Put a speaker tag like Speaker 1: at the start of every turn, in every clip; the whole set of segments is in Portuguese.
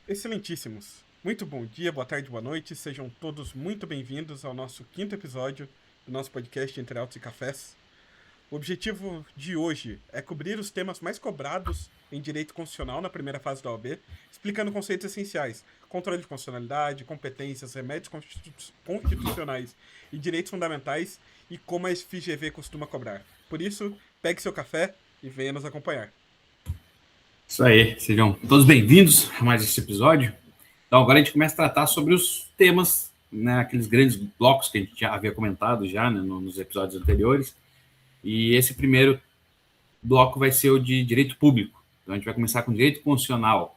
Speaker 1: Excelentíssimos! Muito bom dia, boa tarde, boa noite. Sejam todos muito bem-vindos ao nosso quinto episódio do nosso podcast Entre Autos e Cafés. O objetivo de hoje é cobrir os temas mais cobrados em direito constitucional na primeira fase da OAB, explicando conceitos essenciais: controle de constitucionalidade, competências, remédios constitucionais e direitos fundamentais e como a FGV costuma cobrar. Por isso, pegue seu café e venha nos acompanhar.
Speaker 2: Isso aí, sejam todos bem-vindos a mais esse episódio. Então, agora a gente começa a tratar sobre os temas, né, aqueles grandes blocos que a gente já havia comentado já, né, nos episódios anteriores. E esse primeiro bloco vai ser o de direito público. Então, a gente vai começar com direito constitucional.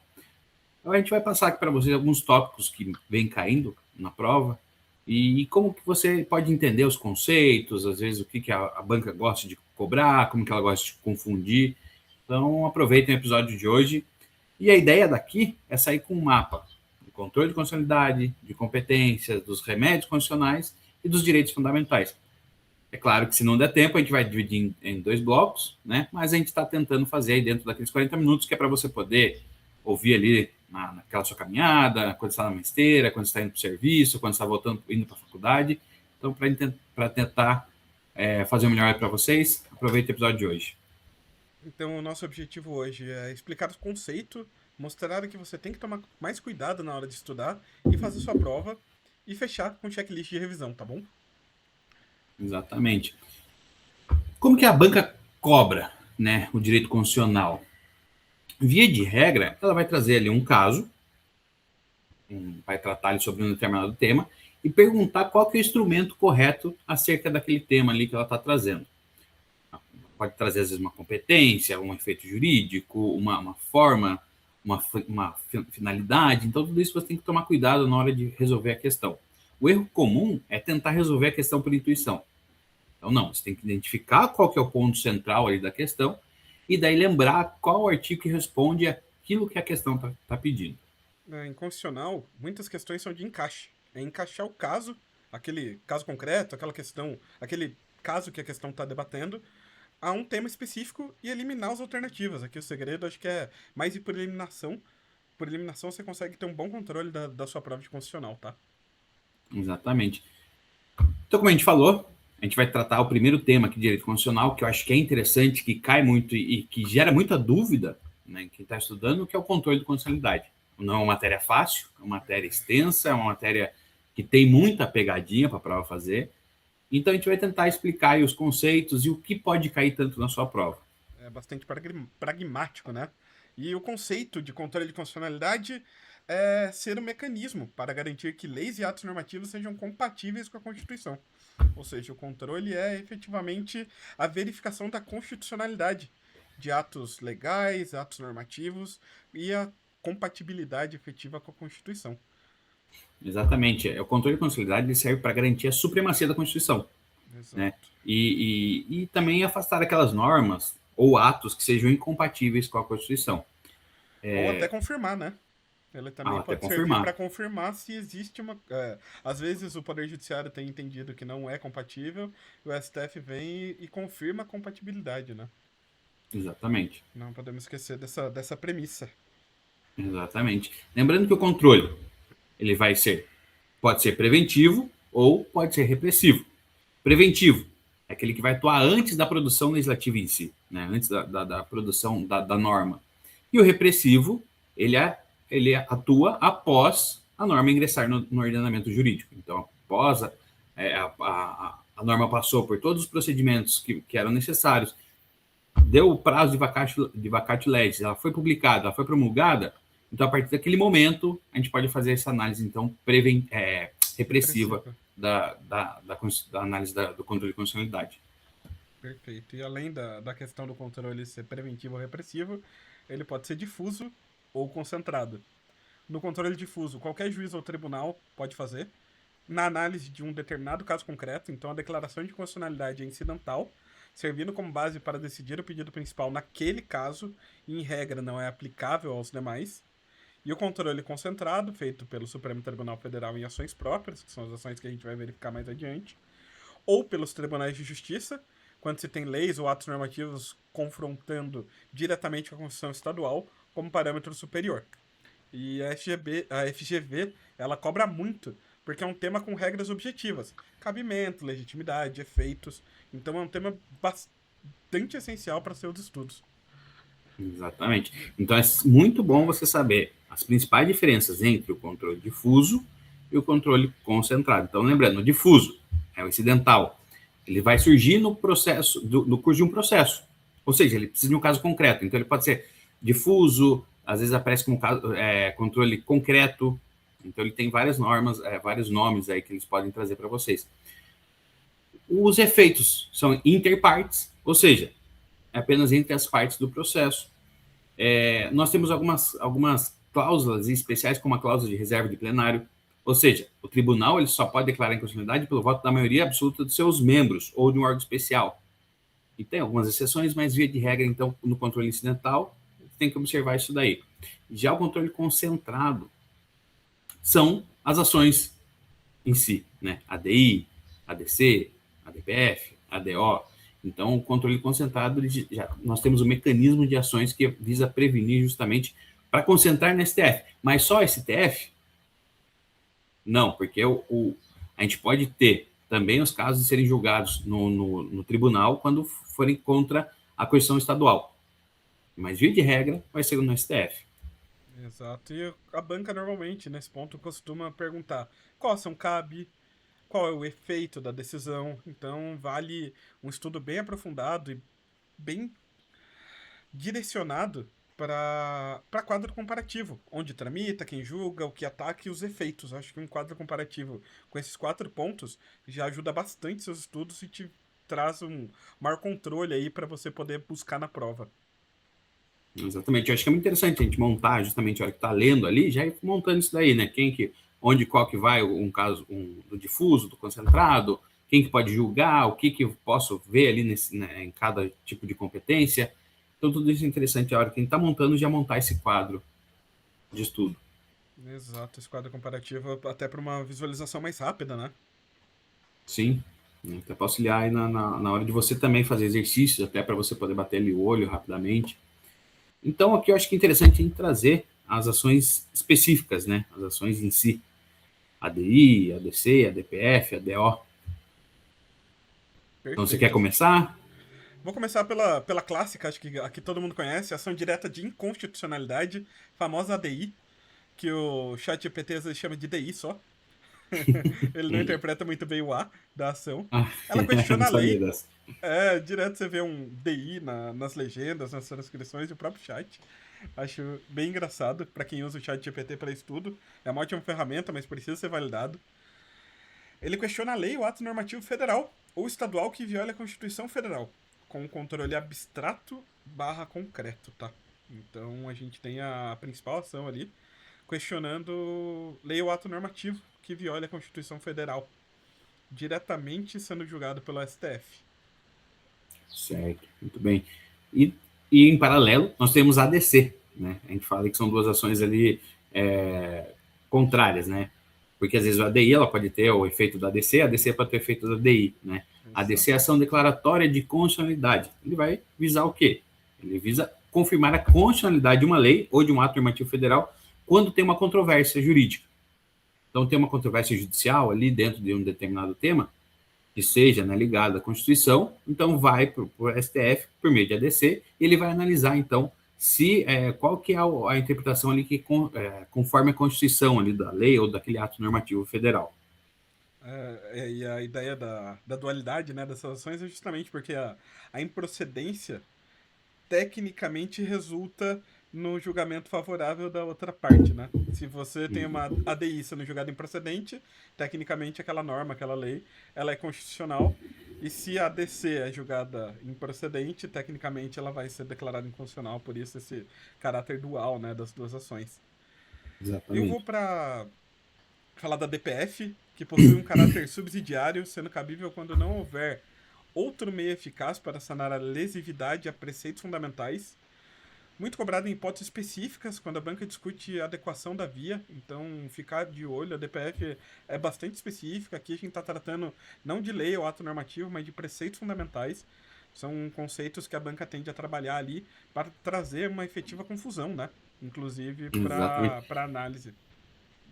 Speaker 2: Então, a gente vai passar aqui para vocês alguns tópicos que vêm caindo na prova e como que você pode entender os conceitos, às vezes o que a banca gosta de cobrar, como que ela gosta de confundir. Então, aproveitem o episódio de hoje. E a ideia daqui é sair com um mapa de controle de constitucionalidade, de competências, dos remédios constitucionais e dos direitos fundamentais. É claro que se não der tempo, a gente vai dividir em dois blocos, né? Mas a gente está tentando fazer aí dentro daqueles 40 minutos, que é para você poder ouvir ali naquela sua caminhada, quando está na esteira, quando está indo para o serviço, quando está voltando, indo para a faculdade. Então, para tentar fazer o melhor para vocês, aproveite o episódio de hoje.
Speaker 1: Então, o nosso objetivo hoje é explicar o conceito, mostrar que você tem que tomar mais cuidado na hora de estudar e fazer sua prova e fechar com checklist de revisão, tá bom?
Speaker 2: Exatamente. Como que a banca cobra, né, o direito constitucional? Via de regra, ela vai trazer ali um caso, vai tratar ali sobre um determinado tema e perguntar qual que é o instrumento correto acerca daquele tema ali que ela está trazendo. Pode trazer, às vezes, uma competência, um efeito jurídico, uma forma, uma finalidade. Então, tudo isso você tem que tomar cuidado na hora de resolver a questão. O erro comum é tentar resolver a questão por intuição. Então, não, você tem que identificar qual que é o ponto central ali da questão e daí lembrar qual artigo que responde aquilo que a questão está pedindo.
Speaker 1: Em constitucional, muitas questões são de encaixe. É encaixar o caso, aquele caso concreto, aquela questão, aquele caso que a questão está debatendo, a um tema específico e eliminar as alternativas. Aqui o segredo acho que é mais ir por eliminação. Por eliminação você consegue ter um bom controle da sua prova de constitucional, tá?
Speaker 2: Exatamente. Então, como a gente falou, a gente vai tratar o primeiro tema aqui de direito constitucional, que eu acho que é interessante, que cai muito e que gera muita dúvida, né, em quem está estudando, que é o controle de constitucionalidade. Não é uma matéria fácil, é uma matéria extensa, é uma matéria que tem muita pegadinha para a prova fazer. Então, a gente vai tentar explicar aí os conceitos e o que pode cair tanto na sua prova.
Speaker 1: É bastante pragmático, né? E o conceito de controle de constitucionalidade é ser um mecanismo para garantir que leis e atos normativos sejam compatíveis com a Constituição. Ou seja, o controle é efetivamente a verificação da constitucionalidade de atos legais, atos normativos e a compatibilidade efetiva com a Constituição.
Speaker 2: Exatamente. O controle de constitucionalidade serve para garantir a supremacia da Constituição. Né?
Speaker 1: Exato.
Speaker 2: E também afastar aquelas normas ou atos que sejam incompatíveis com a Constituição.
Speaker 1: Ou até confirmar, né? Ele também
Speaker 2: Até
Speaker 1: pode servir para
Speaker 2: confirmar.
Speaker 1: confirmar se existe uma. Às vezes o Poder Judiciário tem entendido que não é compatível, o STF vem e confirma a compatibilidade, né?
Speaker 2: Exatamente.
Speaker 1: Não podemos esquecer dessa premissa.
Speaker 2: Exatamente. Lembrando que o controle ele pode ser preventivo ou pode ser repressivo. Preventivo é aquele que vai atuar antes da produção legislativa em si, né? Antes da produção da norma. E o repressivo, ele atua após a norma ingressar no ordenamento jurídico. Então, após a norma passou por todos os procedimentos que eram necessários, deu o prazo de vacatio legis, ela foi publicada, ela foi promulgada, então, a partir daquele momento, a gente pode fazer essa análise, então, repressiva da análise do controle de constitucionalidade.
Speaker 1: Perfeito. E além da questão do controle ser preventivo ou repressivo, ele pode ser difuso ou concentrado. No controle difuso, qualquer juiz ou tribunal pode fazer. Na análise de um determinado caso concreto, então a declaração de constitucionalidade é incidental, servindo como base para decidir o pedido principal naquele caso, e em regra não é aplicável aos demais. E o controle concentrado, feito pelo Supremo Tribunal Federal em ações próprias, que são as ações que a gente vai verificar mais adiante, ou pelos tribunais de justiça, quando se tem leis ou atos normativos confrontando diretamente com a Constituição Estadual como parâmetro superior. E a FGV, ela cobra muito, porque é um tema com regras objetivas. Cabimento, legitimidade, efeitos. Então é um tema bastante essencial para seus estudos.
Speaker 2: Exatamente. Então é muito bom você saber as principais diferenças entre o controle difuso e o controle concentrado. Então, lembrando, o difuso é o incidental. Ele vai surgir no processo, no curso de um processo. Ou seja, ele precisa de um caso concreto. Então, ele pode ser difuso, às vezes aparece como controle concreto. Então, ele tem várias normas, vários nomes aí que eles podem trazer para vocês. Os efeitos são interpartes, ou seja, é apenas entre as partes do processo. Nós temos algumas cláusulas especiais, como a cláusula de reserva de plenário, ou seja, o tribunal ele só pode declarar inconstitucionalidade pelo voto da maioria absoluta dos seus membros ou de um órgão especial. E tem algumas exceções, mas via de regra, então, no controle incidental, tem que observar isso daí. Já o controle concentrado são as ações em si, né? ADI, ADC, ADPF, ADO. Então, o controle concentrado, nós temos um mecanismo de ações que visa prevenir justamente para concentrar no STF. Mas só STF? Não, porque a gente pode ter também os casos de serem julgados no tribunal quando forem contra a Constituição estadual. Mas, via de regra, vai ser no STF.
Speaker 1: Exato. E a banca normalmente, nesse ponto, costuma perguntar qual ação cabe, qual é o efeito da decisão. Então, vale um estudo bem aprofundado e bem direcionado para quadro comparativo, onde tramita, quem julga, o que ataca e os efeitos. Acho que um quadro comparativo com esses 4 pontos já ajuda bastante seus estudos e te traz um maior controle aí para você poder buscar na prova.
Speaker 2: Exatamente. Eu acho que é muito interessante a gente montar justamente a hora que está lendo ali, já ir montando isso daí, né? Qual que vai um caso do difuso, do concentrado, quem que pode julgar, o que eu posso ver ali em cada tipo de competência. Então, tudo isso é interessante a hora que a gente está montando, já montar esse quadro de estudo.
Speaker 1: Exato, esse quadro comparativo até para uma visualização mais rápida, né?
Speaker 2: Sim, até para auxiliar aí na hora de você também fazer exercícios, até para você poder bater ali o olho rapidamente. Então, aqui eu acho que é interessante a gente trazer as ações específicas, né? As ações em si. ADI, ADC, ADPF, ADO. Então, você quer
Speaker 1: Perfeito.
Speaker 2: começar?
Speaker 1: Vou começar pela clássica, acho que aqui todo mundo conhece, ação direta de inconstitucionalidade, famosa ADI, que o ChatGPT às vezes chama de DI só. Ele não interpreta muito bem o A da ação.
Speaker 2: Ah,
Speaker 1: Ela
Speaker 2: não
Speaker 1: questiona a
Speaker 2: sabia
Speaker 1: lei.
Speaker 2: dessa.
Speaker 1: Direto você vê um DI nas legendas, nas transcrições e o próprio chat. Acho bem engraçado para quem usa o chat GPT para estudo. É uma ótima ferramenta, mas precisa ser validado. Ele questiona a lei ou ato normativo federal ou estadual que viola a Constituição Federal, com um controle abstrato barra concreto, tá? Então a gente tem a principal ação ali, questionando lei ou ato normativo que viola a Constituição Federal, diretamente sendo julgado pelo STF.
Speaker 2: Certo, muito bem. E em paralelo, nós temos a ADC, né? A gente fala que são duas ações ali contrárias, né? Porque às vezes a ADI ela pode ter o efeito da ADC, a ADC pode ter o efeito da ADI, né? A ADC é a ação declaratória de constitucionalidade. Ele vai visar o quê? Ele visa confirmar a constitucionalidade de uma lei ou de um ato normativo federal quando tem uma controvérsia jurídica. Então, tem uma controvérsia judicial ali dentro de um determinado tema, que seja, né, ligado à Constituição, então vai para o STF por meio de ADC, e ele vai analisar, então, qual que é a interpretação ali que conforme a Constituição ali da lei ou daquele ato normativo federal.
Speaker 1: E a ideia da dualidade, né, dessas ações é justamente porque a improcedência tecnicamente resulta no julgamento favorável da outra parte, né? Se você tem uma ADI sendo julgada improcedente, tecnicamente aquela norma, aquela lei, ela é constitucional. E se a ADC é julgada improcedente, tecnicamente ela vai ser declarada inconstitucional, por isso esse caráter dual, né, das duas ações. Eu vou
Speaker 2: Exatamente.
Speaker 1: para falar da DPF, que possui um caráter subsidiário, sendo cabível quando não houver outro meio eficaz para sanar a lesividade a preceitos fundamentais. Muito cobrado em hipóteses específicas, quando a banca discute a adequação da via. Então, ficar de olho, a DPF é bastante específica. Aqui a gente está tratando não de lei ou ato normativo, mas de preceitos fundamentais. São conceitos que a banca tende a trabalhar ali para trazer uma efetiva confusão, né? Inclusive
Speaker 2: Exatamente.
Speaker 1: para análise.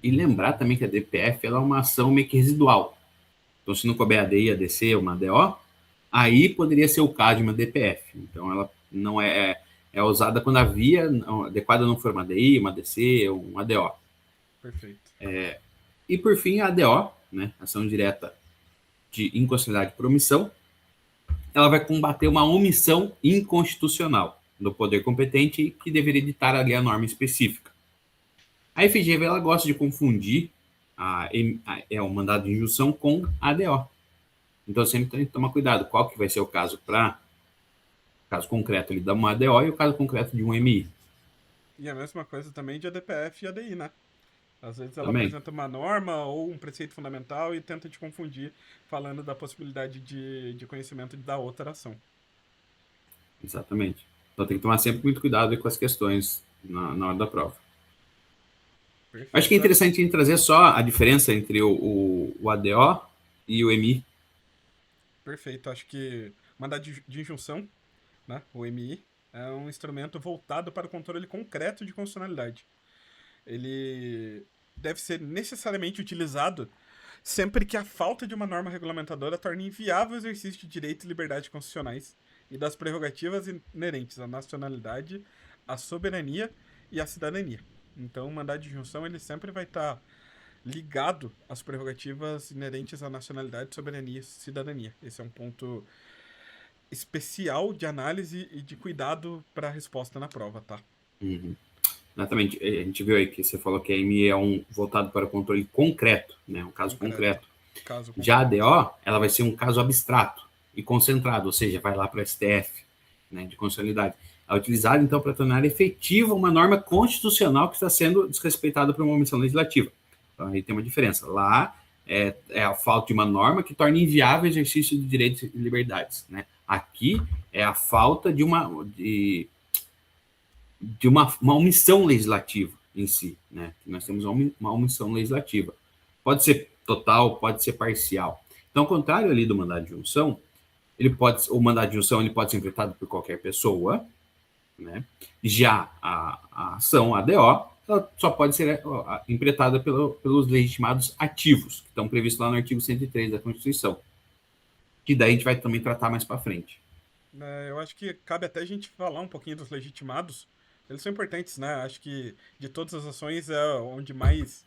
Speaker 2: E lembrar também que a DPF ela é uma ação meio que residual. Então, se não couber ADI, ADC ou uma ADO, aí poderia ser o caso de uma DPF. Então, ela não é usada quando a via adequada não for uma ADI, uma ADC ou uma ADO.
Speaker 1: Perfeito.
Speaker 2: E, por fim, a ADO, né, ação direta de inconstitucionalidade por omissão, ela vai combater uma omissão inconstitucional do poder competente que deveria editar ali a norma específica. A FGV ela gosta de confundir o mandado de injunção com a ADO. Então sempre tem que tomar cuidado qual que vai ser o caso para caso concreto ele dá uma ADO e o caso concreto de um MI.
Speaker 1: E a mesma coisa também de ADPF e ADI, né? Às vezes ela
Speaker 2: Também.
Speaker 1: apresenta uma norma ou um preceito fundamental e tenta te confundir falando da possibilidade de conhecimento da outra ação.
Speaker 2: Exatamente. Então tem que tomar sempre muito cuidado com as questões na hora da prova. Acho que é
Speaker 1: Perfeito.
Speaker 2: interessante a gente trazer só a diferença entre o ADO e o MI.
Speaker 1: Perfeito. Acho que mandado de injunção, né, o MI, é um instrumento voltado para o controle concreto de constitucionalidade. Ele deve ser necessariamente utilizado sempre que a falta de uma norma regulamentadora torne inviável o exercício de direitos e liberdades constitucionais e das prerrogativas inerentes à nacionalidade, à soberania e à cidadania. Então, o mandado de injunção ele sempre vai estar ligado às prerrogativas inerentes à nacionalidade, soberania e cidadania. Esse é um ponto especial de análise e de cuidado para a resposta na prova, tá?
Speaker 2: Uhum. Exatamente. A gente viu aí que você falou que a MI é voltado para o controle concreto, né? Um caso concreto.
Speaker 1: Caso
Speaker 2: Já a
Speaker 1: concreto.
Speaker 2: ADO, ela vai ser um caso abstrato e concentrado, ou seja, vai lá para o STF, né, de constitucionalidade. É utilizado, então, para tornar efetiva uma norma constitucional que está sendo desrespeitada por uma omissão legislativa. Então, aí tem uma diferença. Lá é a falta de uma norma que torna inviável o exercício de direitos e liberdades. Né? Aqui é a falta de uma omissão legislativa em si. Né? Nós temos uma omissão legislativa. Pode ser total, pode ser parcial. Então, ao contrário ali do mandado de injunção, o mandado de injunção ele pode ser enfrentado por qualquer pessoa, né? Já a ação ADO, ela só pode ser empreitada pelos legitimados ativos, que estão previstos lá no artigo 103 da Constituição, que daí a gente vai também tratar mais para frente.
Speaker 1: Eu acho que cabe até a gente falar um pouquinho dos legitimados. Eles são importantes, né? Acho que de todas as ações é onde mais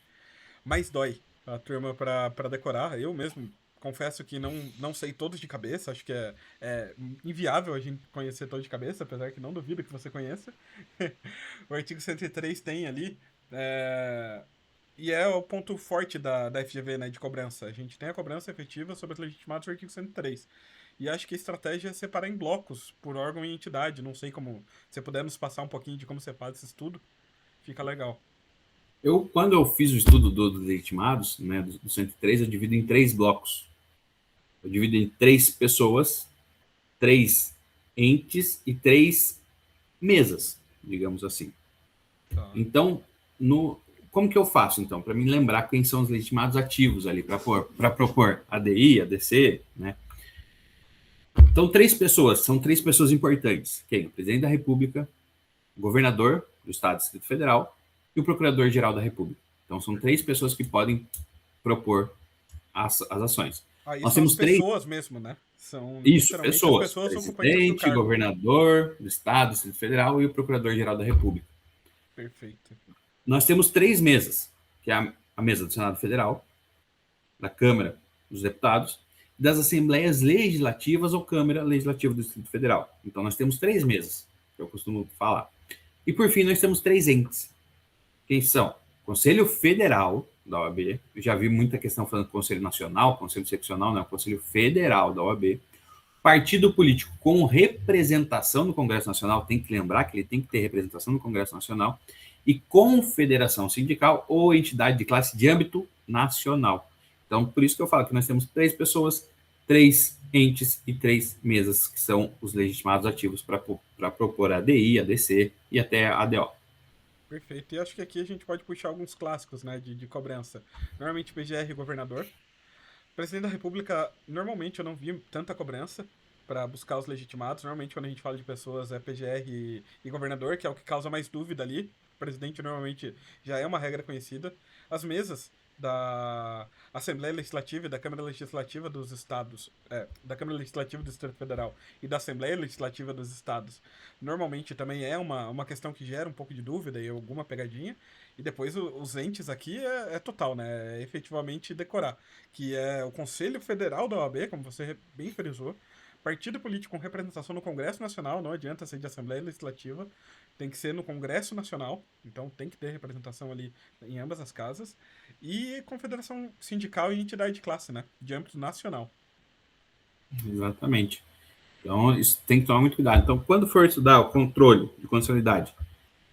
Speaker 1: dói a turma para decorar. Eu mesmo confesso que não sei todos de cabeça. Acho que é inviável a gente conhecer todos de cabeça, apesar que não duvido que você conheça. O artigo 103 tem ali. E é o ponto forte da FGV, né, de cobrança. A gente tem a cobrança efetiva sobre os legitimados do artigo 103. E acho que a estratégia é separar em blocos, por órgão e entidade. Não sei como. Se você puder nos passar um pouquinho de como você faz esse estudo, fica legal.
Speaker 2: Quando eu fiz o estudo dos legitimados, né, do 103, eu divido em 3 blocos. Eu divido em 3 pessoas, 3 entes e 3 mesas, digamos assim.
Speaker 1: Tá.
Speaker 2: Então, como que eu faço, então, para me lembrar quem são os legitimados ativos ali, para propor ADI, ADC, né? Então, são 3 pessoas importantes. Quem? O presidente da República, o governador do Estado do Distrito Federal e o procurador-geral da República. Então, são 3 pessoas que podem propor as ações.
Speaker 1: Aí
Speaker 2: Nós
Speaker 1: são as
Speaker 2: temos 3.
Speaker 1: pessoas mesmo, né? São
Speaker 2: Isso,
Speaker 1: literalmente as
Speaker 2: pessoas.
Speaker 1: pessoas ocupantes do
Speaker 2: Presidente,
Speaker 1: cargo.
Speaker 2: governador do Estado do Distrito Federal e o procurador-geral da República.
Speaker 1: Perfeito.
Speaker 2: Nós temos 3 mesas, que é a mesa do Senado Federal, da Câmara dos Deputados, das Assembleias Legislativas ou Câmara Legislativa do Distrito Federal. Então, nós temos 3 mesas, que eu costumo falar. E, por fim, nós temos 3 entes. Quem são? Conselho Federal da OAB, eu já vi muita questão falando Conselho Nacional, Conselho Seccional, não, Conselho Federal da OAB. Partido político com representação no Congresso Nacional, tem que lembrar que ele tem que ter representação no Congresso Nacional, e confederação sindical ou entidade de classe de âmbito nacional. Então, por isso que eu falo que nós temos 3 pessoas, 3 entes e 3 mesas, que são os legitimados ativos para propor a ADI, ADC e até a ADO.
Speaker 1: Perfeito. E acho que aqui a gente pode puxar alguns clássicos, né, de cobrança. Normalmente PGR governador. Presidente da República, normalmente eu não vi tanta cobrança. para buscar os legitimados. Normalmente, quando a gente fala de pessoas, é PGR e governador, que é o que causa mais dúvida ali. O presidente normalmente já é uma regra conhecida. As mesas da Assembleia Legislativa e da Câmara Legislativa dos Estados, da Câmara Legislativa do Distrito Federal e da Assembleia Legislativa dos Estados, normalmente também é uma questão que gera um pouco de dúvida e alguma pegadinha. E depois os entes aqui é total, né? É efetivamente decorar. Que é o Conselho Federal da OAB, como você bem frisou, partido político com representação no Congresso Nacional, não adianta ser de Assembleia Legislativa, tem que ser no Congresso Nacional, então tem que ter representação ali em ambas as casas, e Confederação Sindical e entidade de classe, né? De âmbito nacional.
Speaker 2: Exatamente. Então, isso tem que tomar muito cuidado. Então, quando for estudar o controle de condicionalidade,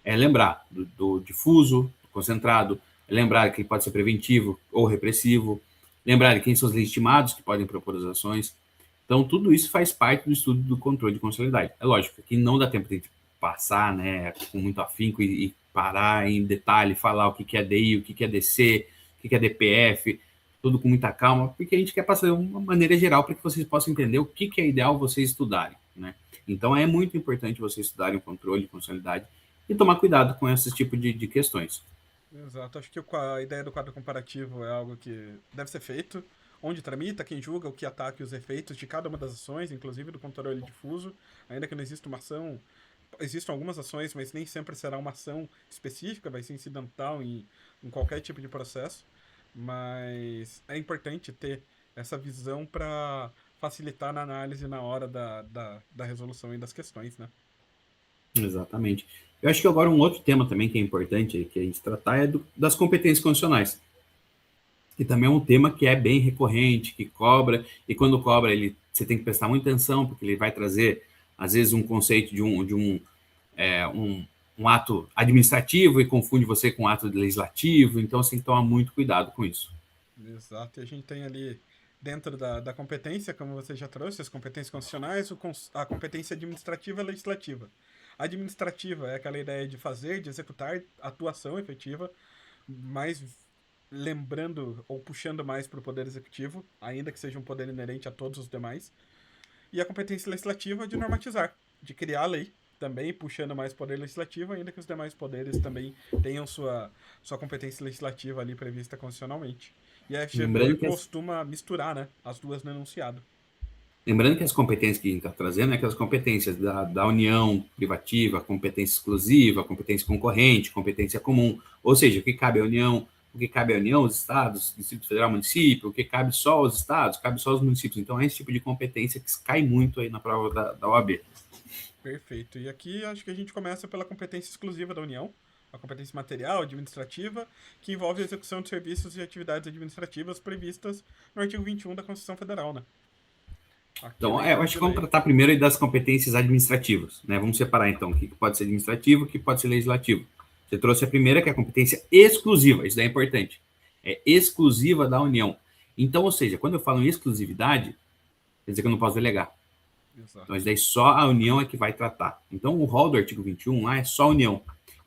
Speaker 2: é lembrar do difuso, do concentrado, é lembrar que ele pode ser preventivo ou repressivo, lembrar de quem são os legitimados que podem propor as ações. Então, tudo isso faz parte do estudo do controle de condicionalidade. É lógico que não dá tempo de passar, né, com muito afinco e parar em detalhe, falar o que é DI, o que é DC, o que é DPF, tudo com muita calma, porque a gente quer passar de uma maneira geral para que vocês possam entender o que é ideal vocês estudarem, né? Então, é muito importante vocês estudarem o controle de condicionalidade e tomar cuidado com esse tipo de questões.
Speaker 1: Exato, acho que a ideia do quadro comparativo é algo que deve ser feito, onde tramita, quem julga, o que ataca e os efeitos de cada uma das ações, inclusive do controle difuso, ainda que não exista uma ação, existem algumas ações, mas nem sempre será uma ação específica, vai ser incidental em qualquer tipo de processo, mas é importante ter essa visão para facilitar na análise na hora da resolução e das questões, né?
Speaker 2: Exatamente. Eu acho que agora um outro tema também que é importante que a gente tratar é das competências constitucionais, que também é um tema que é bem recorrente, que cobra, e quando cobra você tem que prestar muita atenção, porque ele vai trazer, às vezes, um conceito de um ato administrativo e confunde você com um ato legislativo, então você tem que tomar muito cuidado com isso.
Speaker 1: Exato, e a gente tem ali, dentro da competência, como você já trouxe, as competências constitucionais, a competência administrativa e legislativa. A administrativa é aquela ideia de fazer, de executar atuação efetiva, mas lembrando ou puxando mais para o poder executivo, ainda que seja um poder inerente a todos os demais. E a competência legislativa de normatizar, de criar a lei, também puxando mais poder legislativo, ainda que os demais poderes também tenham sua competência legislativa ali prevista constitucionalmente. E a FGV
Speaker 2: Lembrando que as,
Speaker 1: costuma misturar, né, as duas no enunciado.
Speaker 2: lembrando que as competências que a gente está trazendo é aquelas competências da união privativa, competência exclusiva, competência concorrente, competência comum, ou seja, o que cabe à União, o que cabe à União, os estados, Distrito Federal, município, o que cabe só aos estados, cabe só aos municípios. Então é esse tipo de competência que cai muito aí na prova da OAB.
Speaker 1: Perfeito. E aqui acho que a gente começa pela competência exclusiva da União, a competência material, administrativa, que envolve a execução de serviços e atividades administrativas previstas no artigo 21 da Constituição Federal, né? Aqui
Speaker 2: Então, eu
Speaker 1: leitura
Speaker 2: acho
Speaker 1: de
Speaker 2: que vamos
Speaker 1: lei.
Speaker 2: tratar primeiro aí das competências administrativas, né? Vamos separar então o que pode ser administrativo e o que pode ser legislativo. Você trouxe a primeira, que é a competência exclusiva, isso daí é importante. É exclusiva da União. Então, ou seja, quando eu falo em exclusividade, quer dizer que eu não posso delegar. Então,
Speaker 1: Exato.
Speaker 2: isso daí só a União é que vai tratar. Então, o rol do artigo 21 lá é só a União.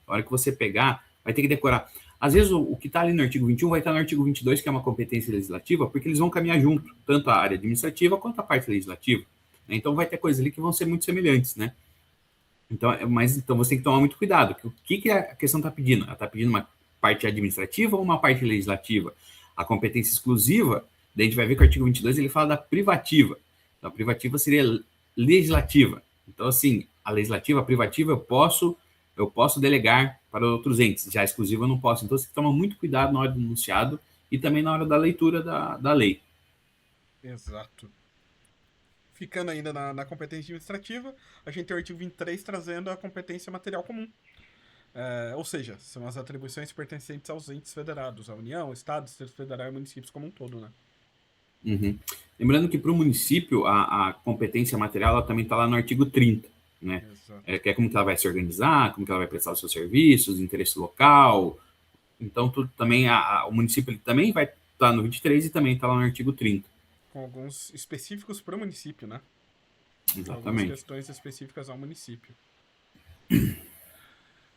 Speaker 2: A hora que você pegar, vai ter que decorar. Às vezes, o que está ali no artigo 21 vai estar no artigo 22, que é uma competência legislativa, porque eles vão caminhar junto, tanto a área administrativa quanto a parte legislativa. Então, vai ter coisas ali que vão ser muito semelhantes, né? Então, então você tem que tomar muito cuidado. O que a questão está pedindo? Ela está pedindo uma parte administrativa ou uma parte legislativa? A competência exclusiva, daí a gente vai ver que o artigo 22 ele fala da privativa. Então, a privativa seria legislativa. Então, assim, a legislativa, a privativa, eu posso delegar para outros entes. Já a exclusiva eu não posso. Então, você tem que tomar muito cuidado na hora do enunciado e também na hora da leitura da lei.
Speaker 1: Exato. Ficando ainda na competência administrativa, a gente tem o artigo 23 trazendo a competência material comum. Ou seja, são as atribuições pertencentes aos entes federados, à União, Estado, Distrito Federal e municípios como um todo, né?
Speaker 2: Uhum. Lembrando que para o município, a competência material ela também está lá no artigo 30, né?
Speaker 1: Exato.
Speaker 2: Que é como que ela vai se organizar, como que ela vai prestar os seus serviços, interesse local. Então, tudo também, o município ele também vai estar no 23 e também está lá no artigo 30.
Speaker 1: Com alguns específicos para o município, né? Algumas
Speaker 2: Exatamente.
Speaker 1: questões específicas ao município.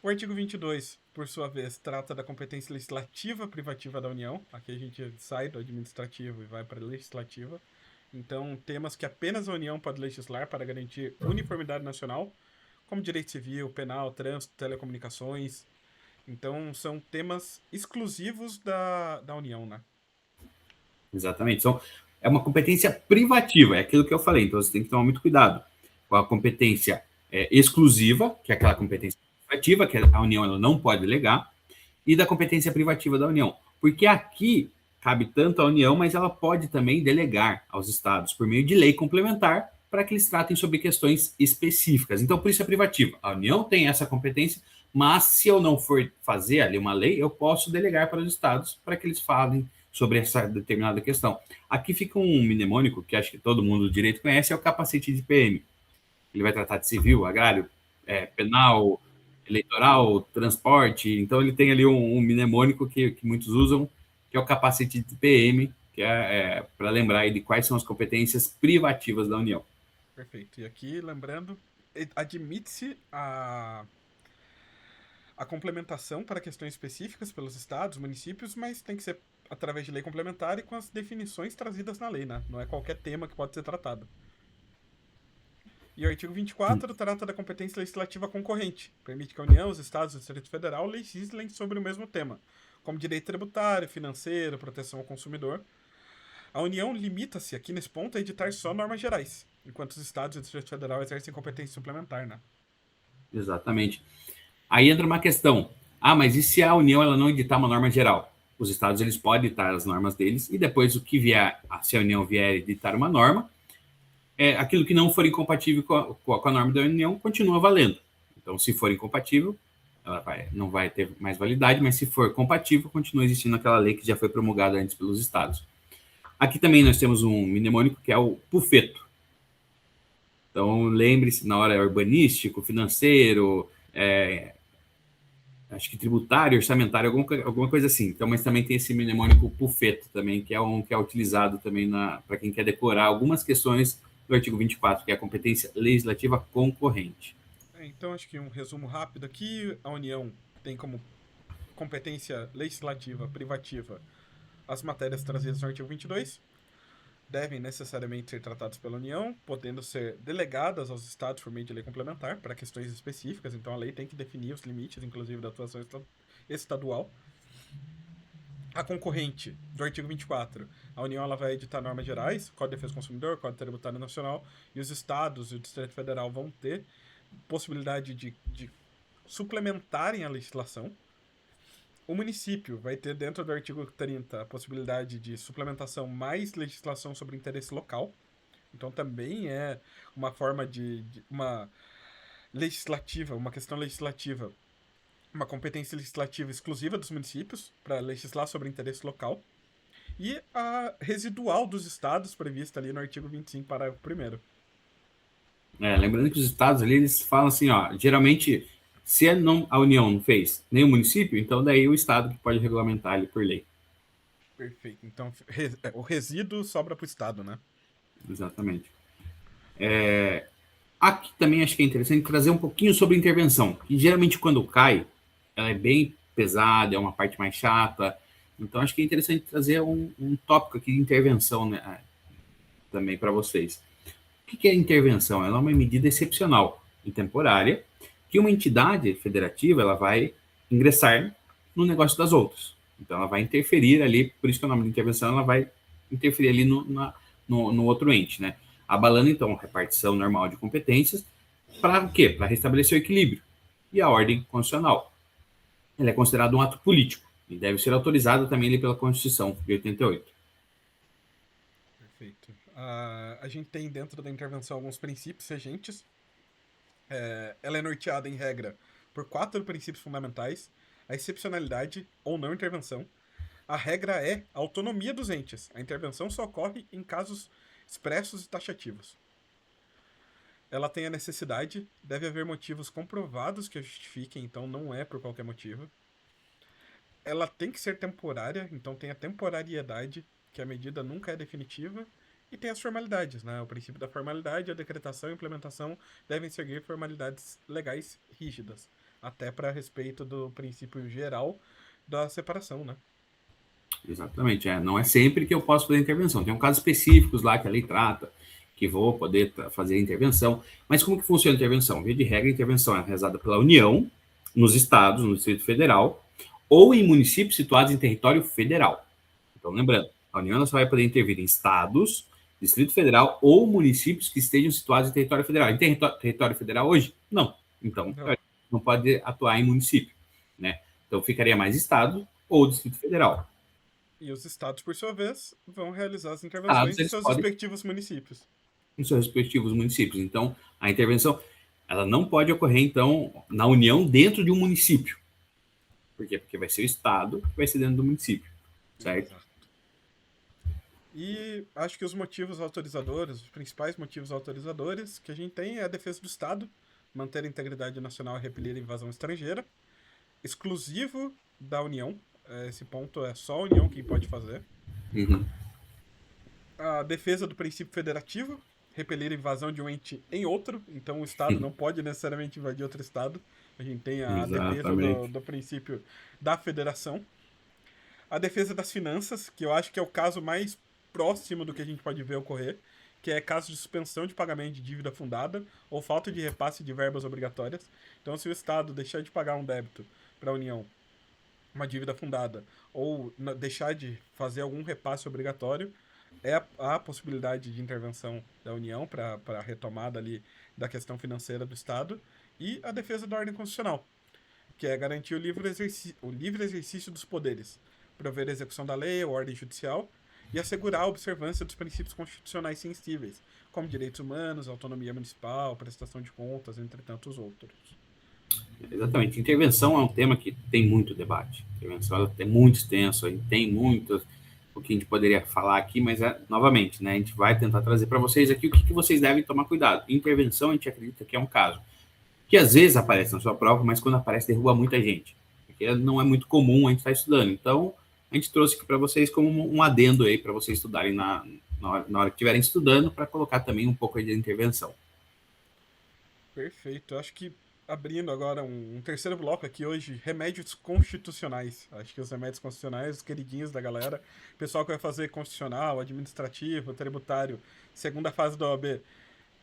Speaker 1: O artigo 22, por sua vez, trata da competência legislativa privativa da União. Aqui a gente sai do administrativo e vai para a legislativa. Então, temas que apenas a União pode legislar para garantir uniformidade nacional, como direito civil, penal, trânsito, telecomunicações. Então, são temas exclusivos da União, né?
Speaker 2: Exatamente. Então, é uma competência privativa, é aquilo que eu falei. Então, você tem que tomar muito cuidado com a competência exclusiva, que é aquela competência privativa, que a União ela não pode delegar, e da competência privativa da União. Porque aqui cabe tanto à União, mas ela pode também delegar aos estados por meio de lei complementar para que eles tratem sobre questões específicas. Então, por isso é privativa. A União tem essa competência, mas se eu não for fazer ali uma lei, eu posso delegar para os estados para que eles falem sobre essa determinada questão. Aqui fica um mnemônico que acho que todo mundo do direito conhece, é o capacete de PM. Ele vai tratar de civil, agrário, penal, eleitoral, transporte. Então ele tem ali um mnemônico que muitos usam, que é o capacete de PM, que para lembrar aí de quais são as competências privativas da União.
Speaker 1: Perfeito. E aqui, lembrando, admite-se a complementação para questões específicas pelos estados, municípios, mas tem que ser através de lei complementar e com as definições trazidas na lei, né? Não é qualquer tema que pode ser tratado. E o artigo 24 trata da competência legislativa concorrente. Permite que a União, os Estados e o Distrito Federal legislem sobre o mesmo tema, como direito tributário, financeiro, proteção ao consumidor. A União limita-se aqui nesse ponto a editar só normas gerais, enquanto os Estados e o Distrito Federal exercem competência suplementar, né?
Speaker 2: Exatamente. Aí entra uma questão. Ah, mas e se a União ela não editar uma norma geral? Os estados eles podem editar as normas deles e depois o que vier, se a União vier editar uma norma, aquilo que não for incompatível com a norma da União continua valendo. Então, se for incompatível, ela não vai ter mais validade, mas se for compatível, continua existindo aquela lei que já foi promulgada antes pelos estados. Aqui também nós temos um mnemônico que é o PUFETO. Então, lembre-se, na hora urbanístico, financeiro, acho que tributário, orçamentário, alguma coisa assim. Então, mas também tem esse mnemônico PUFETO também, que é utilizado também para quem quer decorar algumas questões do artigo 24, que é a competência legislativa concorrente.
Speaker 1: Então, acho que um resumo rápido aqui: a União tem como competência legislativa privativa as matérias trazidas no artigo 22, devem necessariamente ser tratadas pela União, podendo ser delegadas aos estados por meio de lei complementar para questões específicas. Então, a lei tem que definir os limites, inclusive, da atuação estadual. A concorrente do artigo 24, a União ela vai editar normas gerais, Código de Defesa do Consumidor, Código Tributário Nacional, e os estados e o Distrito Federal vão ter possibilidade de suplementarem a legislação. O município vai ter, dentro do artigo 30, a possibilidade de suplementação mais legislação sobre interesse local. Então também é uma forma de uma legislativa, uma questão legislativa, uma competência legislativa exclusiva dos municípios para legislar sobre interesse local. E a residual dos estados prevista ali no artigo 25, parágrafo 1º.
Speaker 2: Lembrando que os estados ali, eles falam assim, ó, geralmente, se a União não fez nem o município, então daí o estado que pode regulamentar ali por lei.
Speaker 1: Perfeito. Então, o resíduo sobra para o estado, né?
Speaker 2: Exatamente. Aqui também acho que é interessante trazer um pouquinho sobre intervenção, que geralmente quando cai, ela é bem pesada, é uma parte mais chata, então acho que é interessante trazer um tópico aqui de intervenção, né, também para vocês. O que é intervenção? Ela é uma medida excepcional e temporária que uma entidade federativa ela vai ingressar no negócio das outras. Então, ela vai interferir ali, por isso que é o nome de intervenção, ela vai interferir ali no outro ente, né? Abalando, então, a repartição normal de competências para o quê? Para restabelecer o equilíbrio e a ordem constitucional. Ela é considerada um ato político e deve ser autorizada também ali pela Constituição de 88.
Speaker 1: Perfeito. A gente tem dentro da intervenção alguns princípios regentes. Ela é norteada, em regra, por 4 princípios fundamentais: a excepcionalidade ou não intervenção. A regra é a autonomia dos entes. A intervenção só ocorre em casos expressos e taxativos. Ela tem a necessidade, deve haver motivos comprovados que a justifiquem, então não é por qualquer motivo. Ela tem que ser temporária, então tem a temporariedade, que a medida nunca é definitiva. E tem as formalidades, né? O princípio da formalidade, a decretação e a implementação devem seguir formalidades legais rígidas, até para respeito do princípio geral da separação, né?
Speaker 2: Exatamente, não é sempre que eu posso fazer intervenção. Tem um casos específicos lá que a lei trata, que vou poder fazer a intervenção. Mas como que funciona a intervenção? Via de regra, a intervenção é realizada pela União, nos estados, no Distrito Federal, ou em municípios situados em território federal. Então, lembrando, a União só vai poder intervir em estados, Distrito Federal ou municípios que estejam situados em território federal. Em território federal hoje? Não. Então,
Speaker 1: Não.
Speaker 2: não pode atuar em município, né? Então, ficaria mais estado ou Distrito Federal.
Speaker 1: E os estados, por sua vez, vão realizar as
Speaker 2: Estados,
Speaker 1: intervenções em
Speaker 2: eles
Speaker 1: seus
Speaker 2: podem
Speaker 1: respectivos municípios.
Speaker 2: em seus respectivos municípios. Então, a intervenção ela não pode ocorrer, então, na união dentro de um município. Por quê? Porque vai ser o estado que vai ser dentro do município, certo?
Speaker 1: Exato. E acho que os motivos autorizadores, os principais motivos autorizadores que a gente tem é a defesa do Estado, manter a integridade nacional e repelir a invasão estrangeira, exclusivo da União. Esse ponto é só a União quem pode fazer.
Speaker 2: Uhum.
Speaker 1: A defesa do princípio federativo, repelir a invasão de um ente em outro, então o Estado não pode necessariamente invadir outro Estado. A gente tem a defesa
Speaker 2: Exatamente.
Speaker 1: do princípio da federação. A defesa das finanças, que eu acho que é o caso mais próximo do que a gente pode ver ocorrer, que é caso de suspensão de pagamento de dívida fundada ou falta de repasse de verbas obrigatórias. Então, se o Estado deixar de pagar um débito para a União, uma dívida fundada, ou deixar de fazer algum repasse obrigatório, a possibilidade de intervenção da União para a retomada ali da questão financeira do Estado. E a defesa da ordem constitucional, que é garantir o livre exercício dos poderes, prover a execução da lei ou ordem judicial e assegurar a observância dos princípios constitucionais sensíveis, como direitos humanos, autonomia municipal, prestação de contas, entre tantos outros.
Speaker 2: Exatamente. Intervenção é um tema que tem muito debate. Intervenção ela é muito extenso, tem muito o que a gente poderia falar aqui, mas novamente, né, a gente vai tentar trazer para vocês aqui o que vocês devem tomar cuidado. Intervenção, a gente acredita que é um caso que às vezes aparece na sua prova, mas quando aparece derruba muita gente, porque não é muito comum a gente estar estudando. Então, a gente trouxe aqui para vocês como um adendo aí para vocês estudarem na hora que estiverem estudando, para colocar também um pouco de intervenção.
Speaker 1: Perfeito. Acho que abrindo agora um terceiro bloco aqui hoje, remédios constitucionais. Acho que os remédios constitucionais, os queridinhos da galera, pessoal que vai fazer constitucional, administrativo, tributário, segunda fase da OAB,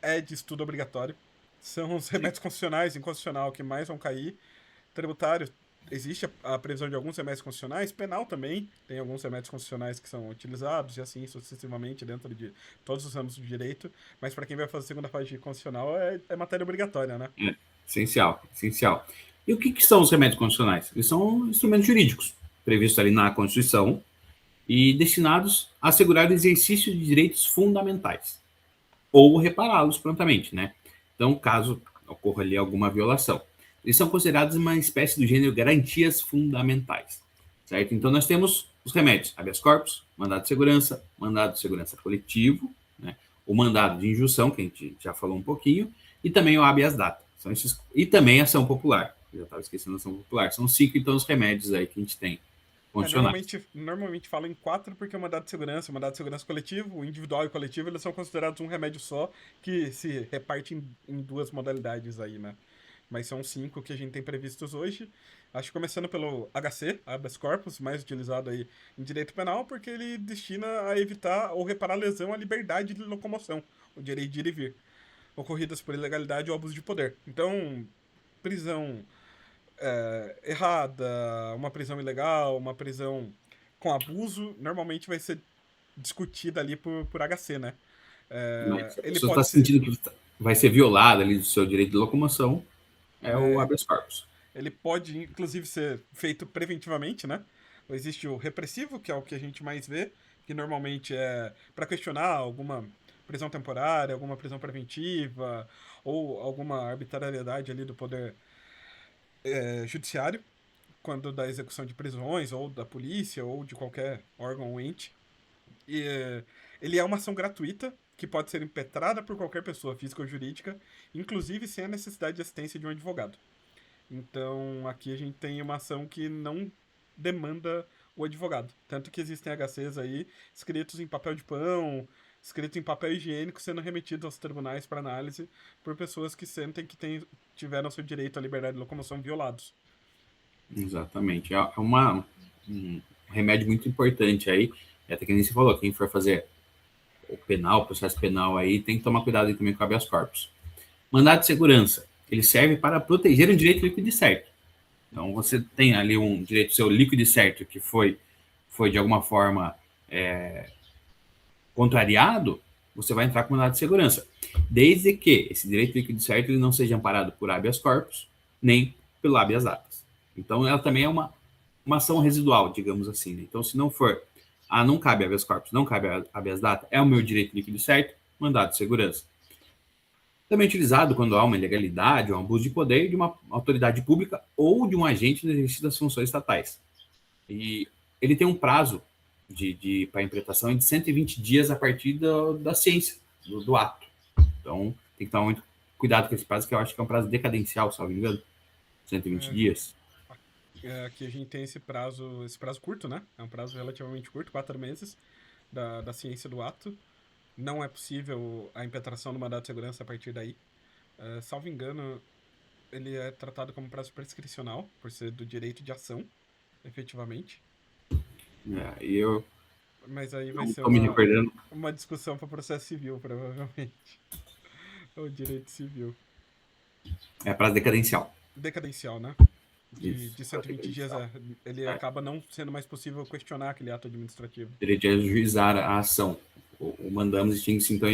Speaker 1: é de estudo obrigatório. São os remédios constitucionais e inconstitucional que mais vão cair. Tributário, existe a previsão de alguns remédios constitucionais, penal também, tem alguns remédios constitucionais que são utilizados e assim sucessivamente dentro de todos os ramos do direito, mas para quem vai fazer a segunda fase de constitucional é matéria obrigatória, né?
Speaker 2: Essencial, essencial. E o que são os remédios constitucionais? Eles são instrumentos jurídicos, previstos ali na Constituição e destinados a assegurar o exercício de direitos fundamentais ou repará-los prontamente, né? Então, caso ocorra ali alguma violação. Eles são considerados uma espécie do gênero garantias fundamentais, certo? Então, nós temos os remédios habeas corpus, mandado de segurança coletivo, né? O mandado de injunção, que a gente já falou um pouquinho, e também o habeas data. São esses, e também a ação popular. Eu já estava esquecendo a ação popular. São 5, então, os remédios aí que a gente tem condicionais.
Speaker 1: Normalmente falam em 4 porque o mandado de segurança coletivo, o individual e o coletivo, eles são considerados um remédio só que se reparte em duas modalidades aí, né? Mas são 5 que a gente tem previstos hoje. Acho que começando pelo HC, habeas corpus, mais utilizado aí em direito penal, porque ele destina a evitar ou reparar lesão à liberdade de locomoção, o direito de ir e vir, ocorridas por ilegalidade ou abuso de poder. Então, prisão errada, uma prisão ilegal, uma prisão com abuso, normalmente vai ser discutida ali por HC, né?
Speaker 2: Mas se a
Speaker 1: Ele
Speaker 2: pessoa está
Speaker 1: pode ser.
Speaker 2: sentindo que vai ser violada ali do seu direito de locomoção, é o habeas corpus.
Speaker 1: Ele pode, inclusive, ser feito preventivamente, né? Existe o repressivo, que é o que a gente mais vê, que normalmente é para questionar alguma prisão temporária, alguma prisão preventiva, ou alguma arbitrariedade ali do poder judiciário, quando da execução de prisões, ou da polícia, ou de qualquer órgão ou ente. E ele é uma ação gratuita que pode ser impetrada por qualquer pessoa física ou jurídica, inclusive sem a necessidade de assistência de um advogado. Então, aqui a gente tem uma ação que não demanda o advogado. Tanto que existem HCs aí escritos em papel de pão, escritos em papel higiênico, sendo remetidos aos tribunais para análise por pessoas que sentem que tiveram seu direito à liberdade de locomoção violados.
Speaker 2: Exatamente. É uma remédio muito importante aí. Até que nem você falou, quem for fazer o penal, o processo penal aí, tem que tomar cuidado aí também com o habeas corpus. Mandado de segurança, ele serve para proteger um direito líquido e certo. Então, você tem ali um direito seu líquido e certo que foi de alguma forma contrariado, você vai entrar com mandado de segurança. Desde que esse direito líquido e certo ele não seja amparado por habeas corpus, nem pelo habeas data. Então, ela também é uma ação residual, digamos assim. Né? Então, se não for, não cabe habeas corpus, não cabe habeas data, é o meu direito líquido e certo, mandado de segurança. Também utilizado quando há uma ilegalidade ou um abuso de poder de uma autoridade pública ou de um agente no exercício das funções estatais. E ele tem um prazo para interpretação de 120 dias a partir da ciência, do ato. Então, tem que tomar muito cuidado com esse prazo, que eu acho que é um prazo decadencial, se não me engano. 120 dias.
Speaker 1: Aqui a gente tem esse prazo curto, né? É um prazo relativamente curto, 4 meses da ciência do ato. Não é possível a impetração do mandado de segurança a partir daí. Salvo engano, ele é tratado como prazo prescricional, por ser do direito de ação, efetivamente.
Speaker 2: E eu
Speaker 1: Mas aí vai ser uma discussão para processo civil, provavelmente. Ou direito civil.
Speaker 2: É prazo decadencial.
Speaker 1: Decadencial, né? De 120 dias, ele acaba não sendo mais possível questionar aquele ato administrativo.
Speaker 2: Direito de ajuizar a ação. O mandamos extingue-se, então,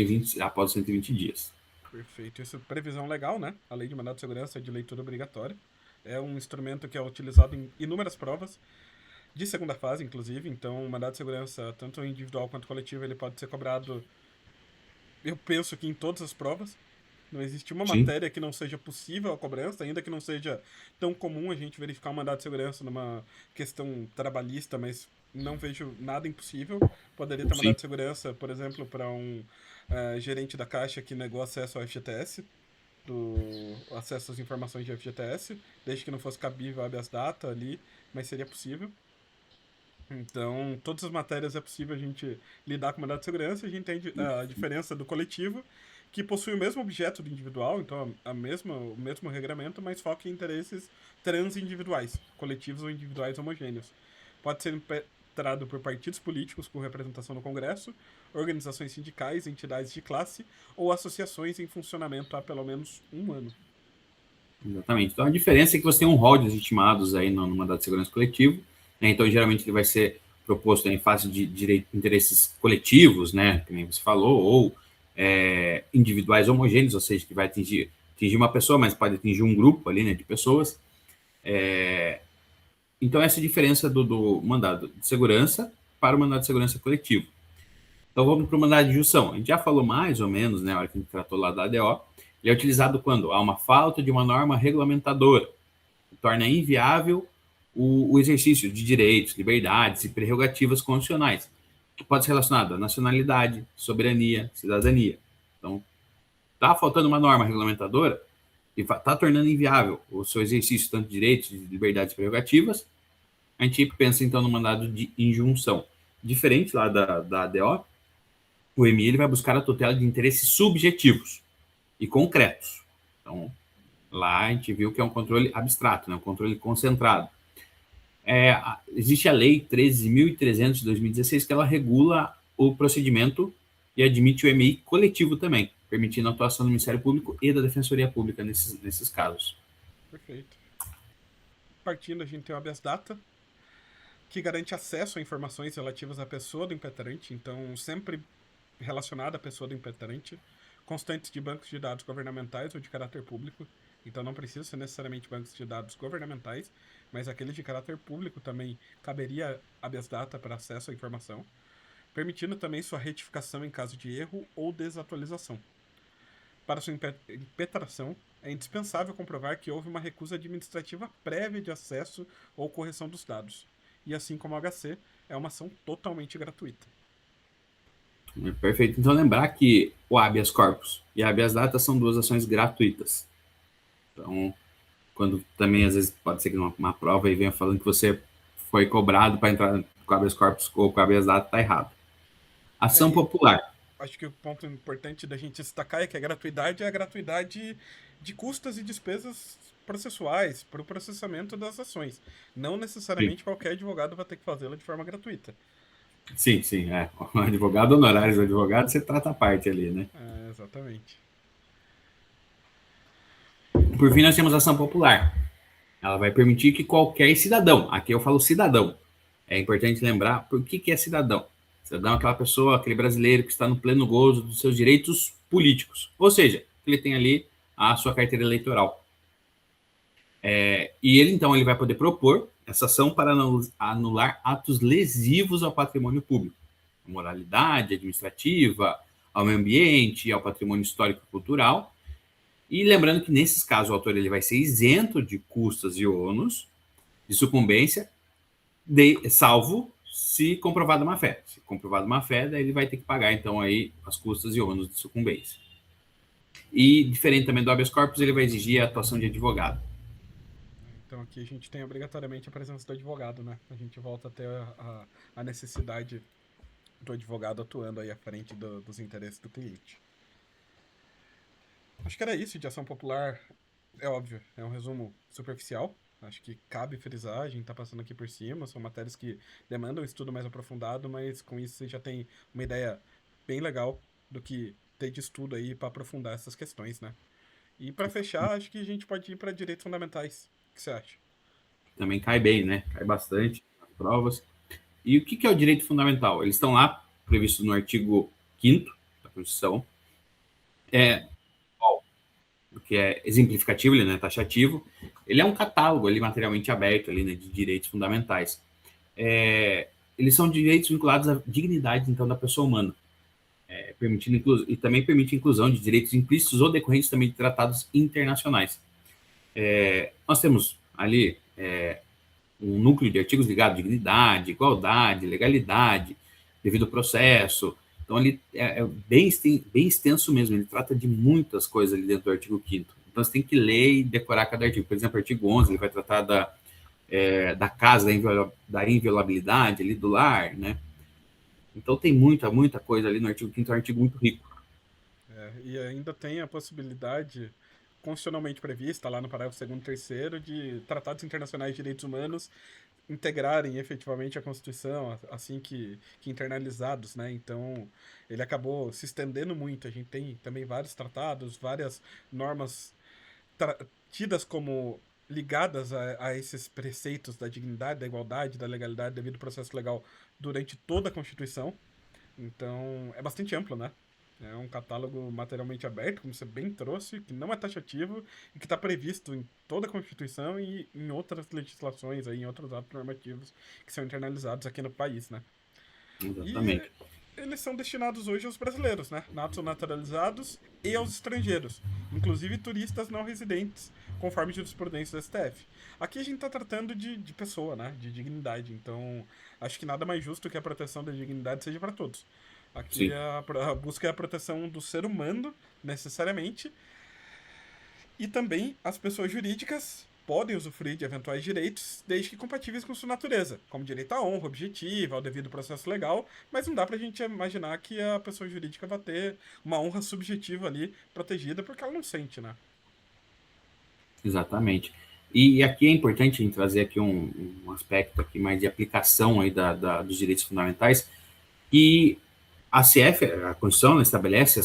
Speaker 2: após 120 dias.
Speaker 1: Perfeito. Isso é previsão legal, né? A lei de mandado de segurança é de leitura obrigatória. É um instrumento que é utilizado em inúmeras provas, de segunda fase, inclusive. Então, o mandado de segurança, tanto individual quanto coletivo, ele pode ser cobrado, eu penso que em todas as provas. Não existe uma matéria que não seja possível a cobrança, ainda que não seja tão comum a gente verificar um mandado de segurança numa questão trabalhista, mas não vejo nada impossível. Poderia ter mandado de segurança, por exemplo, para um gerente da Caixa que negou acesso ao FGTS, do acesso às informações de FGTS, desde que não fosse cabível habeas data ali, mas seria possível. Então, todas as matérias é possível a gente lidar com mandado de segurança, a gente tem a diferença do coletivo, que possui o mesmo objeto do individual, então o mesmo regramento, mas foca em interesses transindividuais, coletivos ou individuais homogêneos. Pode ser impetrado por partidos políticos com representação no Congresso, organizações sindicais, entidades de classe ou associações em funcionamento há pelo menos 1 ano.
Speaker 2: Exatamente. Então, a diferença é que você tem um rol de legitimados aí no mandado de segurança coletivo, né? Então, geralmente, ele vai ser proposto em face de interesses coletivos, né, que nem você falou, ou individuais homogêneos, ou seja, que vai atingir uma pessoa, mas pode atingir um grupo ali, né, de pessoas. Então, essa é a diferença do mandado de segurança para o mandado de segurança coletivo. Então, vamos para o mandado de injunção. A gente já falou mais ou menos, né, na hora que a gente tratou lá da ADO. Ele é utilizado quando há uma falta de uma norma regulamentadora, que torna inviável o exercício de direitos, liberdades e prerrogativas constitucionais, que pode ser relacionado à nacionalidade, soberania, cidadania. Então, está faltando uma norma regulamentadora e está tornando inviável o seu exercício tanto de direitos, de liberdades e prerrogativas, a gente pensa, então, no mandado de injunção. Diferente lá da ADO, o MI ele vai buscar a tutela de interesses subjetivos e concretos. Então, lá a gente viu que é um controle abstrato, né? Um controle concentrado. Existe a Lei 13.300 de 2016, que ela regula o procedimento e admite o MI coletivo também, permitindo a atuação do Ministério Público e da Defensoria Pública nesses casos.
Speaker 1: Perfeito. Partindo, a gente tem o habeas data, que garante acesso a informações relativas à pessoa do impetrante, então sempre relacionada à pessoa do impetrante, constantes de bancos de dados governamentais ou de caráter público. Então não precisa ser necessariamente bancos de dados governamentais, mas aqueles de caráter público também caberia habeas data para acesso à informação, permitindo também sua retificação em caso de erro ou desatualização. Para sua impetração, é indispensável comprovar que houve uma recusa administrativa prévia de acesso ou correção dos dados. E assim como o HC, é uma ação totalmente gratuita.
Speaker 2: Perfeito. Então, lembrar que o habeas corpus e a habeas data são 2 ações gratuitas. Então, quando também, às vezes, pode ser que uma prova aí venha falando que você foi cobrado para entrar com habeas corpus ou com habeas data, está errado. Ação popular.
Speaker 1: Acho que o ponto importante da gente destacar é que a gratuidade é a gratuidade de custas e despesas processuais para o processamento das ações. Não
Speaker 2: Sim,
Speaker 1: necessariamente qualquer advogado vai ter que fazê-lo de forma gratuita.
Speaker 2: sim, sim. O advogado honorário do advogado, você trata a parte ali, né?
Speaker 1: Exatamente.
Speaker 2: Por fim, nós temos a ação popular. Ela vai permitir que qualquer cidadão, aqui eu falo cidadão, é importante lembrar por que é cidadão. Cidadão é aquela pessoa, aquele brasileiro que está no pleno gozo dos seus direitos políticos. Ou seja, ele tem ali a sua carteira eleitoral. E ele, então, ele vai poder propor essa ação para anular atos lesivos ao patrimônio público, à moralidade administrativa, ao meio ambiente, ao patrimônio histórico e cultural. E lembrando que, nesses casos, o autor ele vai ser isento de custas e ônus de sucumbência, salvo se comprovada má-fé. Se comprovada má-fé, daí ele vai ter que pagar, então, aí as custas e ônus de sucumbência. E, diferente também do habeas corpus, ele vai exigir a atuação de advogado.
Speaker 1: Então aqui a gente tem obrigatoriamente a presença do advogado, né? A gente volta a ter a necessidade do advogado atuando aí à frente dos interesses do cliente. Acho que era isso de ação popular. É óbvio, é um resumo superficial. Acho que cabe frisar, a gente tá passando aqui por cima. São matérias que demandam um estudo mais aprofundado, mas com isso você já tem uma ideia bem legal do que ter de estudo aí para aprofundar essas questões, né? E para fechar, acho que a gente pode ir para direitos fundamentais. O que você acha?
Speaker 2: Também cai bem, né? Cai bastante nas provas. E o que é o direito fundamental? Eles estão lá previstos no artigo 5º da Constituição, que é exemplificativo, ele não é taxativo. Ele é um catálogo ali materialmente aberto ali, né, de direitos fundamentais. Eles são direitos vinculados à dignidade, então, da pessoa humana, permitindo e também permite a inclusão de direitos implícitos ou decorrentes também de tratados internacionais. Nós temos ali um núcleo de artigos ligados à dignidade, igualdade, legalidade, devido ao processo. Então, ele é bem extenso mesmo, ele trata de muitas coisas ali dentro do artigo 5º. Então, você tem que ler e decorar cada artigo. Por exemplo, o artigo 11, ele vai tratar da casa, da inviolabilidade ali do lar, né? Então, tem muita coisa ali no artigo 5º, é um artigo muito rico.
Speaker 1: E ainda tem a possibilidade constitucionalmente prevista lá no parágrafo 2º e 3º de tratados internacionais de direitos humanos integrarem efetivamente a Constituição, assim que internalizados, né? Então, ele acabou se estendendo muito. A gente tem também vários tratados, várias normas tidas como ligadas a esses preceitos da dignidade, da igualdade, da legalidade, devido ao processo legal durante toda a Constituição. Então, é bastante amplo, né? É um catálogo materialmente aberto, como você bem trouxe, que não é taxativo e que está previsto em toda a Constituição e em outras legislações, aí, em outros atos normativos que são internalizados aqui no país, né? E
Speaker 2: Exatamente.
Speaker 1: eles são destinados hoje aos brasileiros, né? Natos naturalizados e aos estrangeiros, inclusive turistas não residentes, conforme jurisprudência do STF. Aqui a gente está tratando de pessoa, né? De dignidade. Então, acho que nada mais justo que a proteção da dignidade seja para todos. Aqui
Speaker 2: Sim.
Speaker 1: a busca é a proteção do ser humano, necessariamente, e também as pessoas jurídicas podem usufruir de eventuais direitos, desde que compatíveis com sua natureza, como direito à honra objetiva, ao devido processo legal, mas não dá pra gente imaginar que a pessoa jurídica vai ter uma honra subjetiva ali protegida, porque ela não sente, né?
Speaker 2: Exatamente. E aqui é importante a gente trazer aqui um aspecto aqui mais de aplicação aí dos direitos fundamentais. E a CF, a Constituição, ela estabelece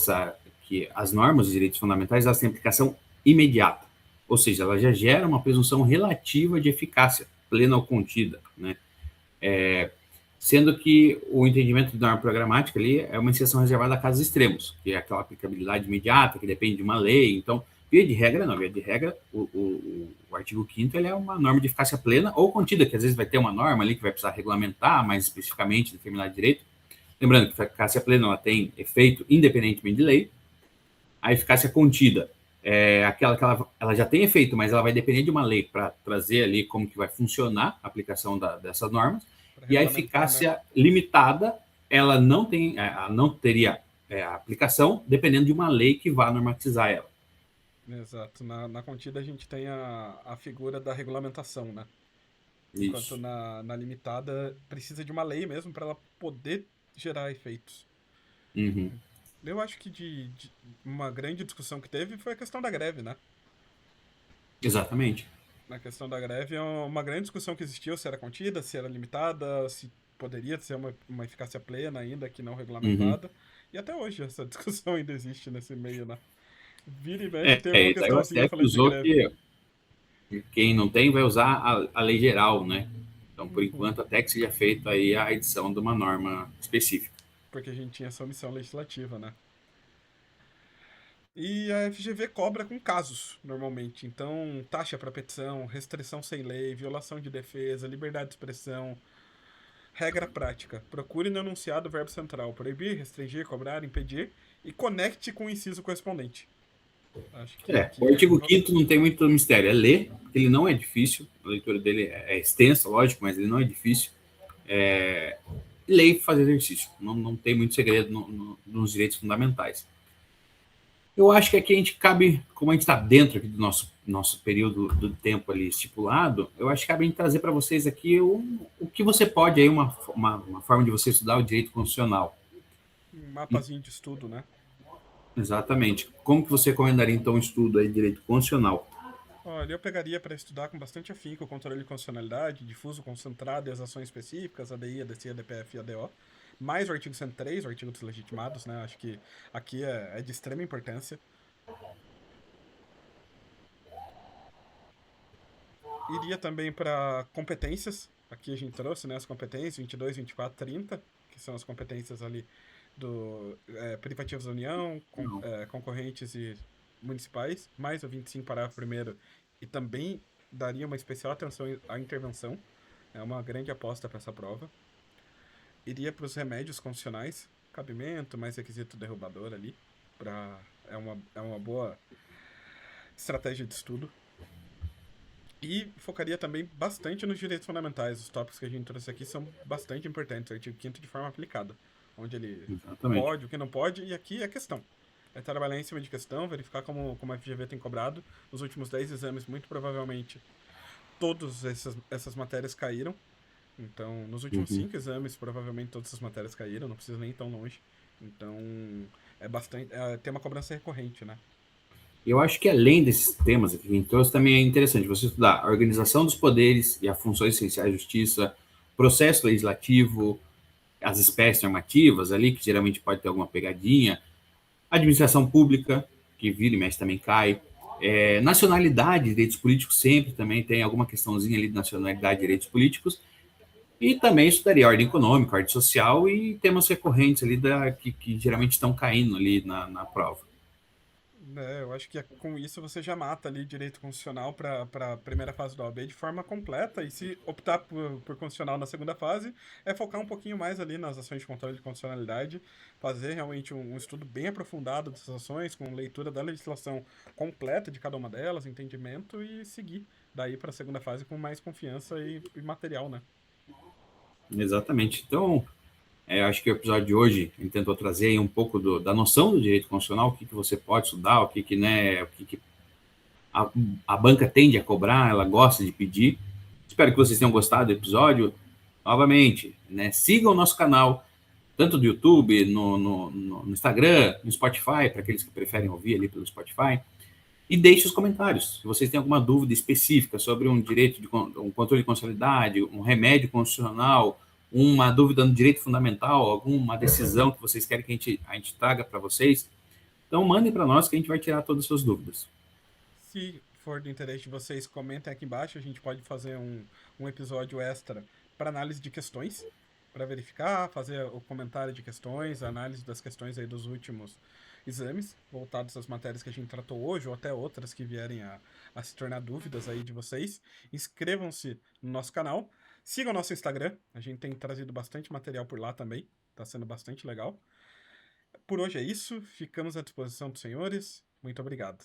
Speaker 2: que as normas de direitos fundamentais elas têm aplicação imediata, ou seja, ela já gera uma presunção relativa de eficácia, plena ou contida, né? Sendo que o entendimento de norma programática ali é uma exceção reservada a casos extremos, que é aquela aplicabilidade imediata, que depende de uma lei. Então, via de regra, não, via de regra, o artigo 5º ele é uma norma de eficácia plena ou contida, que às vezes vai ter uma norma ali que vai precisar regulamentar mais especificamente determinado direito. Lembrando que a eficácia plena ela tem efeito independentemente de lei. A eficácia contida é aquela que ela já tem efeito, mas ela vai depender de uma lei para trazer ali como que vai funcionar a aplicação dessas normas. E a eficácia, né, limitada, ela não teria aplicação dependendo de uma lei que vá normatizar ela.
Speaker 1: Exato. Na contida a gente tem a figura da regulamentação, né? Enquanto
Speaker 2: Isso.
Speaker 1: na limitada precisa de uma lei mesmo para ela poder gerar efeitos.
Speaker 2: Uhum.
Speaker 1: Eu acho que de uma grande discussão que teve foi a questão da greve, né?
Speaker 2: Exatamente.
Speaker 1: Na questão da greve, é uma grande discussão que existiu, se era contida, se era limitada, se poderia ser uma eficácia plena ainda que não
Speaker 2: Uhum.
Speaker 1: regulamentada. E até hoje essa discussão ainda existe nesse meio, né? Vira e mexe tem alguma
Speaker 2: E daí o
Speaker 1: questãozinha
Speaker 2: STF
Speaker 1: falando de
Speaker 2: usou
Speaker 1: greve.
Speaker 2: que quem não tem vai usar a lei geral, né? Então, por
Speaker 1: Uhum.
Speaker 2: enquanto, até que seja feita aí a edição de uma norma específica.
Speaker 1: Porque a gente tinha essa omissão legislativa, né? E a FGV cobra com casos, normalmente. Então, taxa para petição, restrição sem lei, violação de defesa, liberdade de expressão. Regra prática. Procure no enunciado o verbo central. Proibir, restringir, cobrar, impedir. E conecte com o inciso correspondente. Acho que
Speaker 2: O
Speaker 1: aqui.
Speaker 2: artigo 5º não tem muito mistério. É ler, porque ele não é difícil. A leitura dele é extensa, lógico, mas ele não é difícil. Ler e fazer exercício. Não tem muito segredo nos direitos fundamentais. Eu acho que aqui a gente cabe, como a gente está dentro aqui do nosso período do tempo ali estipulado, eu acho que cabe a gente trazer para vocês aqui o que você pode, aí uma forma de você estudar o direito constitucional.
Speaker 1: Um mapazinho de estudo, né?
Speaker 2: Exatamente. Como que você recomendaria, então, um estudo aí de direito constitucional?
Speaker 1: Olha, eu pegaria para estudar com bastante afinco o controle de constitucionalidade, difuso, concentrado e as ações específicas, ADI, ADC, ADPF e ADO. Mais o artigo 103, o artigo dos legitimados, né? Acho que aqui é de extrema importância. Iria também para competências. Aqui a gente trouxe, né, as competências 22, 24, 30, que são as competências ali do privativos da União, concorrentes e municipais, mais o 25, parágrafo 1º, e também daria uma especial atenção à intervenção. É uma grande aposta para essa prova. Iria para os remédios constitucionais, cabimento, mais requisito derrubador ali. É uma boa estratégia de estudo. E focaria também bastante nos direitos fundamentais. Os tópicos que a gente trouxe aqui são bastante importantes. O artigo 5º de forma aplicada. Onde ele
Speaker 2: Exatamente.
Speaker 1: pode, o que não pode, e aqui é questão. É trabalhar em cima de questão, verificar como a FGV tem cobrado. Nos últimos 10 exames, muito provavelmente, todas essas matérias caíram. Então, nos últimos
Speaker 2: Uhum.
Speaker 1: 5 exames, provavelmente todas essas matérias caíram, não precisa nem ir tão longe. Então, tem uma cobrança recorrente, né?
Speaker 2: Eu acho que além desses temas aqui que a gente trouxe, também é interessante você estudar a organização dos poderes e as funções essenciais da justiça, processo legislativo, as espécies normativas ali, que geralmente pode ter alguma pegadinha, administração pública, que vira e mexe também cai, nacionalidade, direitos políticos sempre também tem alguma questãozinha ali de nacionalidade, direitos políticos, e também estudaria ordem econômica, ordem social e temas recorrentes ali que geralmente estão caindo ali na prova.
Speaker 1: Eu acho que com isso você já mata ali direito constitucional para a primeira fase do OAB de forma completa. E se optar por constitucional na segunda fase, é focar um pouquinho mais ali nas ações de controle de constitucionalidade, fazer realmente um estudo bem aprofundado dessas ações, com leitura da legislação completa de cada uma delas, entendimento e seguir daí para a segunda fase com mais confiança e material, né?
Speaker 2: Exatamente. Então, acho que o episódio de hoje a gente tentou trazer aí um pouco da noção do direito constitucional, o que você pode estudar, o que né, o que a, a banca tende a cobrar, ela gosta de pedir. Espero que vocês tenham gostado do episódio. Novamente, né, sigam o nosso canal, tanto do YouTube, no Instagram, no Spotify, para aqueles que preferem ouvir ali pelo Spotify. E deixe os comentários. Se vocês têm alguma dúvida específica sobre um direito de um controle de constitucionalidade, um remédio constitucional, uma dúvida no direito fundamental, alguma decisão que vocês querem que a gente traga para vocês, então mandem para nós que a gente vai tirar todas as suas dúvidas.
Speaker 1: Se for do interesse de vocês, comentem aqui embaixo. A gente pode fazer um episódio extra para análise de questões, para verificar, fazer o comentário de questões, a análise das questões aí dos últimos exames, voltados às matérias que a gente tratou hoje, ou até outras que vierem a se tornar dúvidas aí de vocês. Inscrevam-se no nosso canal. Sigam o nosso Instagram. A gente tem trazido bastante material por lá também. Está sendo bastante legal. Por hoje é isso. Ficamos à disposição dos senhores. Muito obrigado.